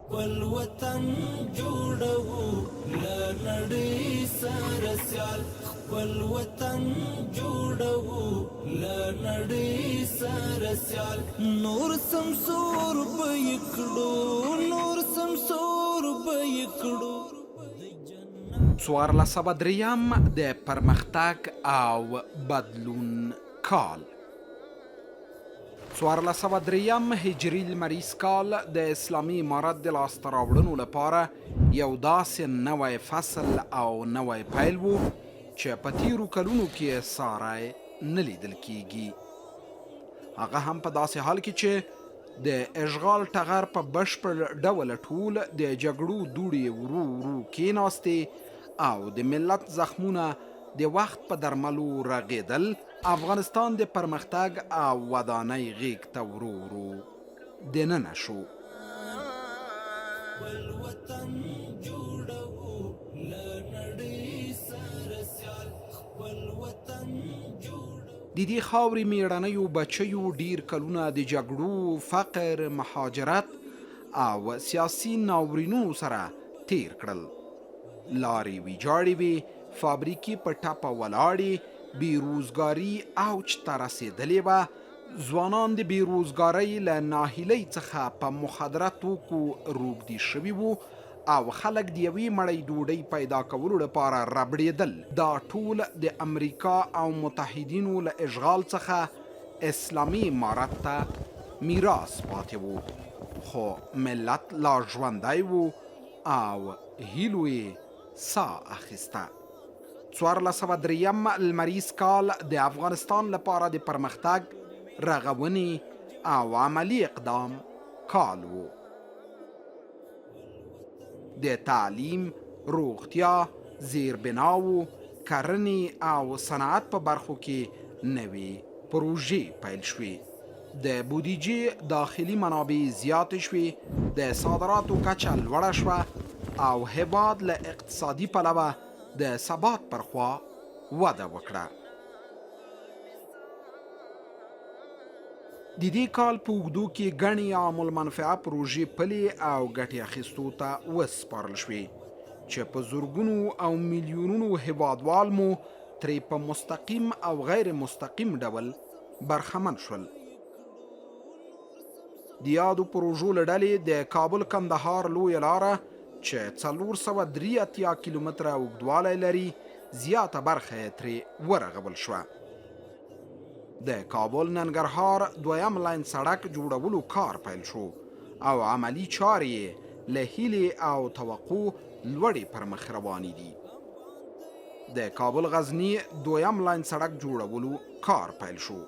خپل وطن جوړو له نړۍ سره سیال خپل وطن جوړو له نړۍ سره سیال نور سمسور به یې کړو نور سمسور به یې کړو. 1403 د پرمختګ او بدلون کال. 1403 هجري لمریز کال د اسلامي امارت د لاسته راوړنو لپاره یو داسې نوی فصل او نوی پیل و چې په تیرو کلونو کې ساری نه لیدل کیږي. هغه هم په داسې حال کې چې د اشغال ټغر په بشپړ ډول ټول د جګړو دوړې ورو ورو کېناستې او د ملت زخمونه د وخت په درملو رغېدل افغانستان د پرمختګ او ودانۍ غیږ ته ورو ورو دننه شو. د دې خاورې میړنیو بچیو ډیر کلونه د جګړو، فقر، مهاجرت او سیاسي ناورینونو سره تیر کړل. لارې ویجاړې وې، فابریکې په ټپه ولاړې، بېروزګاري اوج ته رسېدلې وه، ځوانان د بېروزګارۍ له ناهیلۍ څخه په مخدره توکو روږدي شوي وو او خلک د یوې مړۍ ډوډۍ پیدا کولو لپاره ربړېدل. دا ټول د امریکا او متحدینو له اشغال څخه اسلامي امارت ته میراث پاتې وو، خو ملت لا ژوندی وو او هیلو یې سا اخیسته. 1403 لمریز کال د افغانستان لپاره د پرمختګ، رغونې او عملی اقدام کال و. د تعلیم، روغتیا، زیربناو، کرنې او صنعت په برخو کې نوې پروژې پیل شوې. د بودیجې داخلي منابع زیاتې شوې، د صادراتو کچه لوړه شوه او هیواد له اقتصادي پلوه د ثبات پر خوا وده وکړه. د دې کال په اوږدو کې ګڼې عام المنفعه پروژې پلې او ګټې اخیستو ته وسپارل شوې چې په زرګونو او میلیونونو هیوادوال مو ترې په مستقیم او غیر مستقیم ډول برخمن شول. د یادو پروژو له ډلې د کابل کندهار لویه لاره چې 483 کیلومتره اوږدوالی لري، زیاته برخه یې ترې ورغول شوه. د کابل ننګرهار دویم لاین سړک جوړولو کار پیل شو او عملی چارې یې له هیلې او توقع لوړې پر مخ روانې دي. د کابل غزني دویم لاین سړک جوړولو کار پیل شو.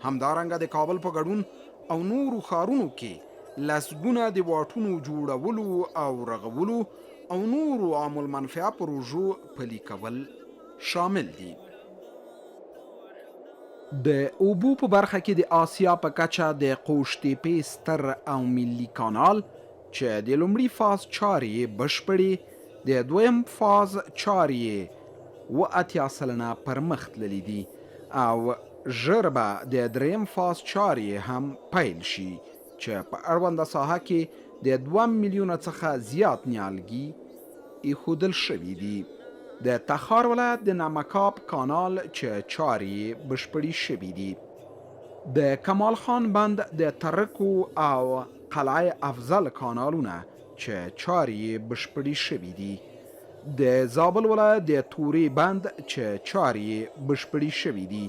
همدارنګه د کابل په ګډون او نورو ښارونو کې لسګونه د واټونو جوړولو او رغولو او نورو عام المنفعه پروژو پلي کول شامل دي. د اوبو په برخه کې د آسیا په کچه د قوشتېپې ستر او ملي کانال چې د لومړي فاز چارې بشپړې، د دویم فاز چارې 80% پر مخ تللي دي او ژر به د دریم فاز چارې هم پیل شي چې په اړونده ساحه کې د 2 میلیونه څخه زیات نیالګي ایښودل شوي دي. د تخار ولایت د نمکاب کانال چې چارې بشپړې شوي دي. د کمال خان بند، د ترکو او قلعه افضل کانالونه چې چارې بشپړې شوي دي. د زابل ولایت د تورې بند چې چارې بشپړې شوي دي.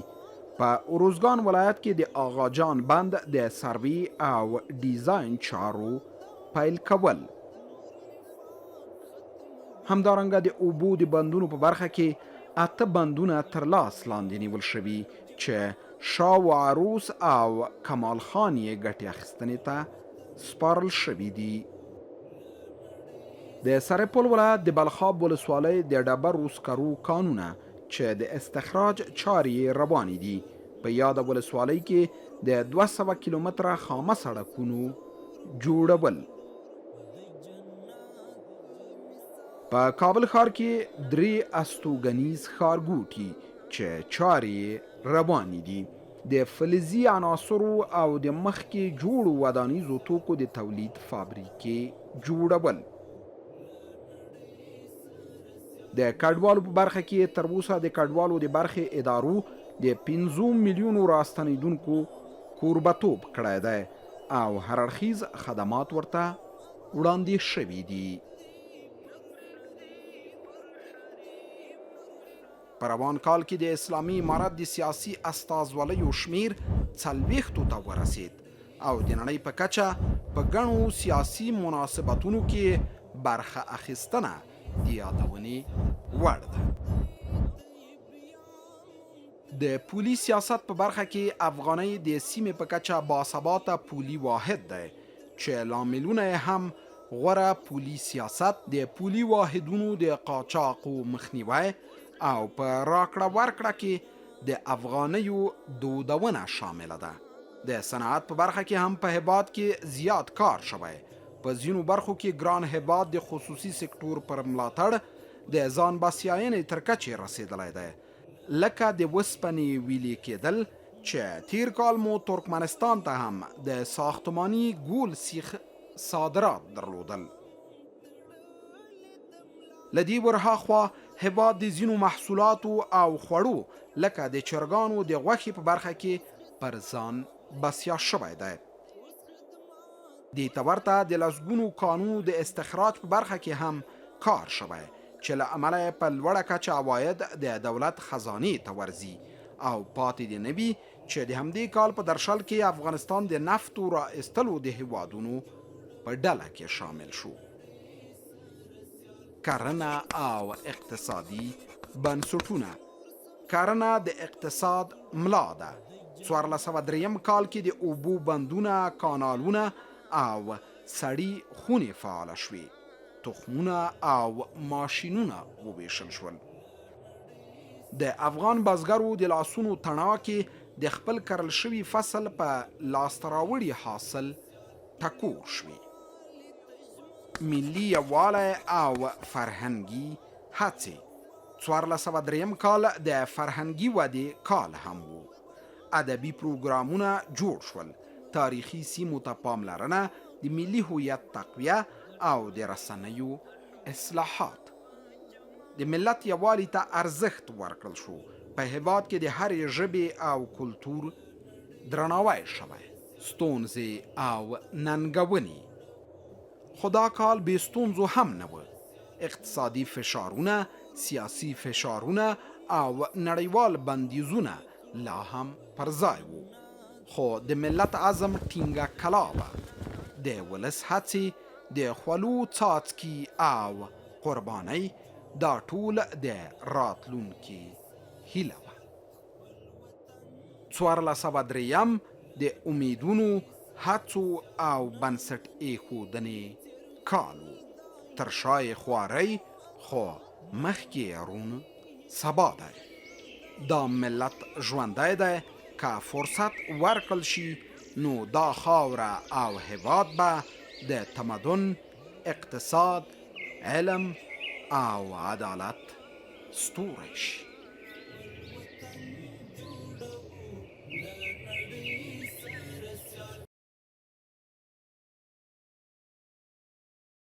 په اروزګان ولایت کې د آغاجان بند د سروي او ډیزاین چارو پیل کول. همدارنګه د اوبو د بندونو په برخه کې 8 بندونه تر لاس لاندې نیول شوي چې شاه و عروس او کمال خان یې ګټې اخیستنې ته سپارل شوي دي. د سرپل ولایت د بلخاب ولسوالۍ د ډبرو سکرو کانونه چې د استخراج چارې روانې دي. په یاده ولسوالۍ کې د 200 کیلومتره خامه سړکونو جوړول. په کابل ښار کې 3 استوګنیز ښارګوټي چې چارې روانې دي. د فلزي عناصرو او د مخکې جوړو ودانیزو توکو د تولید فابریکې جوړول. د کډوالو په برخه کې تر اوسه د کډوالو د برخې ادارو د 15 میلیونو راستنیدونکو کوربتوب کړی دی او هر اړخیز خدمات ورته وړاندې شوي دي. په روان کال کې د اسلامي امارت د سیاسي استازولیو شمیر 40 ته ورسید او د نړۍ په کچه په ګڼو سیاسي مناسبتونو کې برخه اخیستنه د یادونې وړ ده. د پولي سیاست په برخه کې افغانۍ د سیمې په کچه باثباته پولي واحد دی چې لاملونه هم غوره پولي سیاست، د پولي واحدونو د قاچاقو مخنیوی او په راکړه ورکړه کې د افغانیو دودونه شامله ده. د صنعت په برخه کې هم په هیواد کې زیات کار شوی. په ځینو برخو کې ګران هیواد د خصوصي سکتور پر ملاتړ د ځان بسیاینې تر کچې رسیدلی دی، لکه د وسپنې ویلې کېدل چې تیر کال مو ترکمنستان ته هم د ساختماني ګول سیخ صادرات درلودل. لدی ورهاخوا هیواد د ځینو محصولاتو او خوړو لکه د چرګانو د غوښې په برخه کې پر ځان بسیا شوی دی. دې ته ورته د لسګونو کانونو د استخراج په برخه کې هم کار شوی چې له امله په لوړه کچه عواید د دولت خزانې ته ورځي او پاتې دې نه وي چې د همدې کال په درشل کې افغانستان د نفتو را ایستلو د هیوادونو په ډله کې شامل شو. کرنه او اقتصادي بنسټونه. کرنه د اقتصاد ملا ده. 1403 کال کې د اوبو بندونه، کانالونه او سړي خونې فعاله شوې. تخمونه او ماشینونه وویشل شول. د افغان بزګرو د لاسونو تڼاکې د خپل کرل شوي فصل په لاسته راوړي حاصل ټکور شوي. ملي یووالی او فرهنګي هڅې. 1403 کال د فرهنګي ودې کال هم و. ادبي پروګرامونه جوړ شول. تاریخي سیمو ته پاملرنه، د ملي هویت تقویه او د رسنیو اصلاحات. د ملت یووالي ته ارزښت ورکړل شو. په هیواد کې د هرې ژبې او کلتور درناوی شوی. ستونزې او ننګونې. خدا کال بې ستونزو هم نه و. اقتصادي فشارونه، سیاسي فشارونه او نړیوال بندیزونه لا هم پر ځای وو، خو د ملت عزم ټینګه کلا وه. د ولس هڅې، د خولو څاڅکي او قربانۍ دا ټول د راتلونکي هیله وه. 1403 د امیدونو، هڅو او بنسټ ایښودنې کال و. تر شای خوارۍ خو مخکې رون سبا دی. دا ملت ژوندی دی. که فرصت ورکړل شي نو دا خاوره او هیواد به د تمدن، اقتصاد، علم او عدالت ستوری شي.